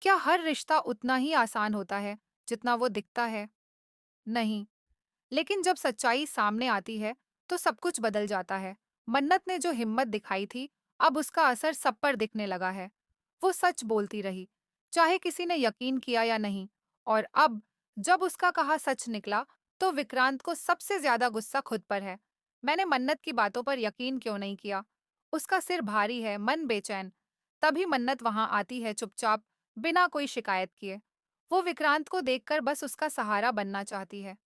क्या हर रिश्ता उतना ही आसान होता है जितना वो दिखता है? नहीं। लेकिन जब सच्चाई सामने आती है तो सब कुछ बदल जाता है। मन्नत ने जो हिम्मत दिखाई थी, अब उसका असर सब पर दिखने लगा है। वो सच बोलती रही, चाहे किसी ने यकीन किया या नहीं। और अब जब उसका कहा सच निकला, तो विक्रांत को सबसे ज्यादा गुस्सा खुद पर है। मैंने मन्नत की बातों पर यकीन क्यों नहीं किया? उसका सिर भारी है, मन बेचैन। तभी मन्नत वहां आती है चुपचाप, बिना कोई शिकायत किए। वो विक्रांत को देखकर बस उसका सहारा बनना चाहती है।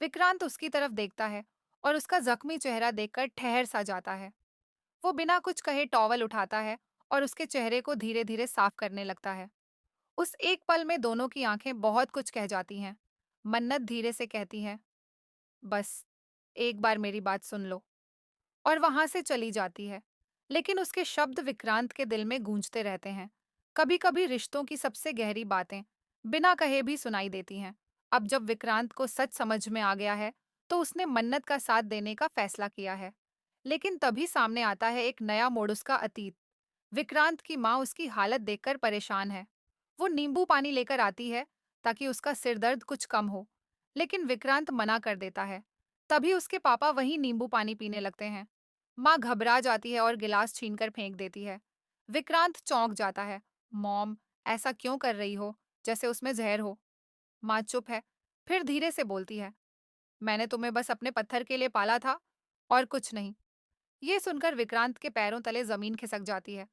विक्रांत उसकी तरफ देखता है और उसका जख्मी चेहरा देखकर ठहर सा जाता है। वो बिना कुछ कहे टॉवल उठाता है और उसके चेहरे को धीरे धीरे साफ करने लगता है। उस एक पल में दोनों की आंखें बहुत कुछ कह जाती हैं। मन्नत धीरे से कहती है, बस एक बार मेरी बात सुन लो, और वहां से चली जाती है। लेकिन उसके शब्द विक्रांत के दिल में गूंजते रहते हैं। कभी कभी रिश्तों की सबसे गहरी बातें बिना कहे भी सुनाई देती हैं। अब जब विक्रांत को सच समझ में आ गया है, तो उसने मन्नत का साथ देने का फैसला किया है। लेकिन तभी सामने आता है एक नया मोड़, उसका अतीत। विक्रांत की माँ उसकी हालत देखकर परेशान है। वो नींबू पानी लेकर आती है ताकि उसका सिरदर्द कुछ कम हो, लेकिन विक्रांत मना कर देता है। तभी उसके पापा वही नींबू पानी पीने लगते हैं। माँ घबरा जाती है और गिलास छीनकर फेंक देती है। विक्रांत चौंक जाता है। मॉम, ऐसा क्यों कर रही हो? जैसे उसमें जहर हो। माँ चुप है, फिर धीरे से बोलती है, मैंने तुम्हें बस अपने पत्थर के लिए पाला था, और कुछ नहीं। ये सुनकर विक्रांत के पैरों तले जमीन खिसक जाती है।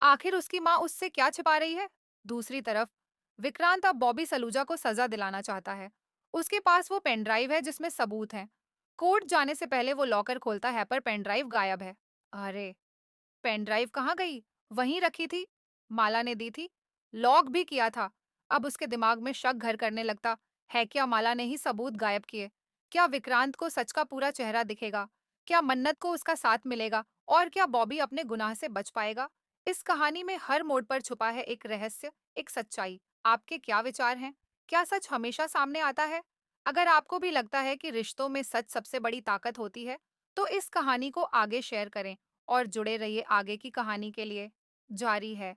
आखिर उसकी माँ उससे क्या छिपा रही है? दूसरी तरफ विक्रांत अब बॉबी सलूजा को सजा दिलाना चाहता है। उसके पास वो पेन ड्राइव है जिसमें सबूत हैं। कोर्ट जाने से पहले वो लॉकर खोलता है, पर पेन ड्राइव गायब है। अरे, पेन ड्राइव कहाँ गई? वहीं रखी थी। माला ने दी थी। लॉक भी किया था। अब उसके दिमाग में शक घर करने लगता है, क्या माला ने ही सबूत गायब किए? क्या विक्रांत को सच का पूरा चेहरा दिखेगा? क्या मन्नत को उसका साथ मिलेगा? और क्या बॉबी अपने गुनाह से बच पाएगा? इस कहानी में हर मोड़ पर छुपा है एक रहस्य, एक सच्चाई। आपके क्या विचार हैं? क्या सच हमेशा सामने आता है? अगर आपको भी लगता है कि रिश्तों में सच सबसे बड़ी ताकत होती है, तो इस कहानी को आगे शेयर करें और जुड़े रहिए आगे की कहानी के लिए। जारी है।